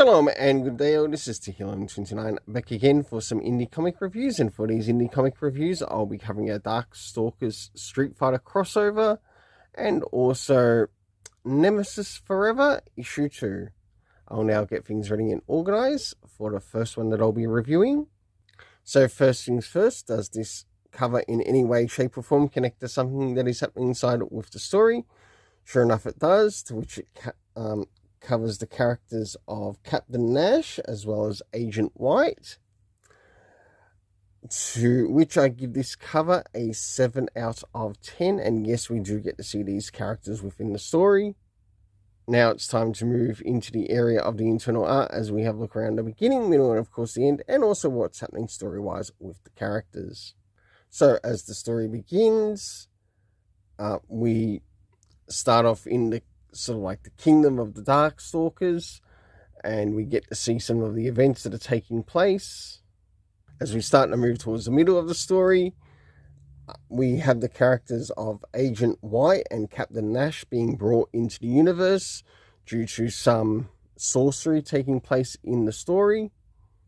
Shalom and good day, all. This is Tehillim29 back again for some indie comic reviews, and for these indie comic reviews I'll be covering a Darkstalkers Street Fighter crossover and also Nemesis Forever issue 2. I'll now get things ready and organized for the first one that I'll be reviewing. So first things first, does this cover in any way, shape or form connect to something that is happening inside with the story? Sure enough it does, to which it covers the characters of Captain Nash as well as Agent White, to which I give this cover a 7 out of 10, and yes, we do get to see these characters within the story. Now it's time to move into the area of the internal art as we have a look around the beginning, middle, and of course the end, and also what's happening story-wise with the characters. So as the story begins, we start off in the sort of like the kingdom of the Darkstalkers, and we get to see some of the events that are taking place. As we start to move towards the middle of the story, we have the characters of Agent White and Captain Nash being brought into the universe due to some sorcery taking place in the story.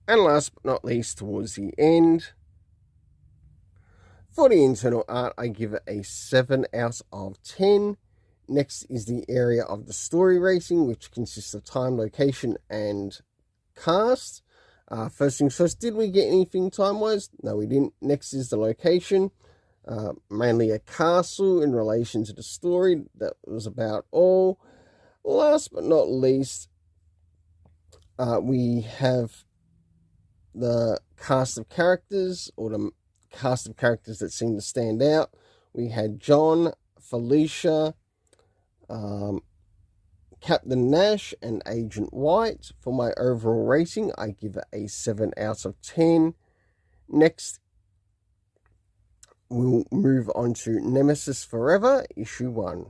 And last but not least, towards the end, for the internal art, I give it a 7 out of 10. Next is the area of the story racing, which consists of time, location, and cast. First things first, did we get anything time-wise? No, we didn't. Next is the location, mainly a castle in relation to the story. That was about all. Last but not least, we have the cast of characters, or the cast of characters that seem to stand out. We had John, Felicia, Captain Nash, and Agent White. For my overall rating, I give it a 7 out of 10. Next, we'll move on to Nemesis Forever, issue 1.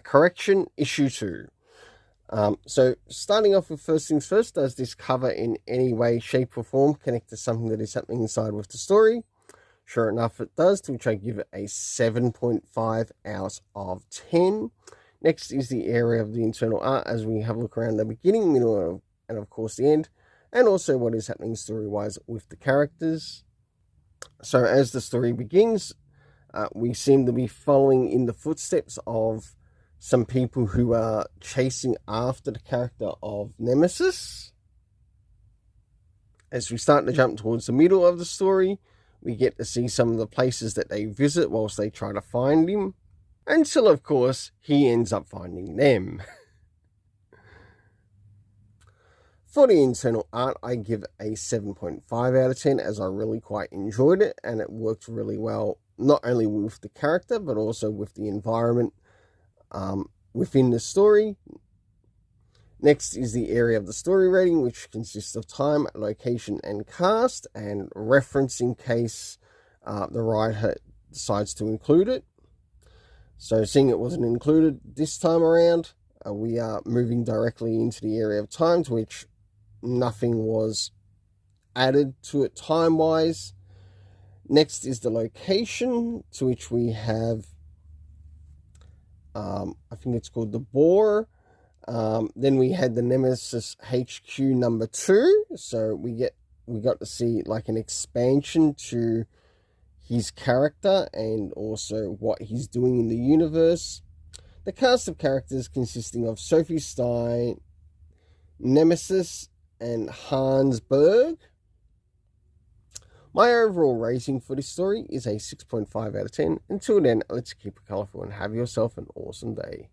Correction, issue 2. So starting off with first things first, does this cover in any way, shape or form connect to something that is happening inside with the story? Sure enough it does, to which I give it a 7.5 out of 10. Next is the area of the internal art as we have a look around the beginning, middle, and of course the end, and also what is happening story-wise with the characters. So as the story begins, we seem to be following in the footsteps of some people who are chasing after the character of Nemesis. As we start to jump towards the middle of the story, we get to see some of the places that they visit whilst they try to find him, until, of course, he ends up finding them. For the internal art, I give it a 7.5 out of 10, as I really quite enjoyed it, and it worked really well, not only with the character, but also with the environment within the story. Next is the area of the story rating, which consists of time, location, and cast, and reference in case the writer decides to include it. So seeing it wasn't included this time around, we are moving directly into the area of time, to which nothing was added to it time-wise. Next is the location, to which we have, I think it's called the Boar. Then we had the Nemesis HQ number 2, so we got to see like an expansion to his character and also what he's doing in the universe. The cast of characters consisting of Sophie Stein, Nemesis, and Hans Berg. My overall rating for this story is a 6.5 out of 10. Until then, let's keep it colourful and have yourself an awesome day.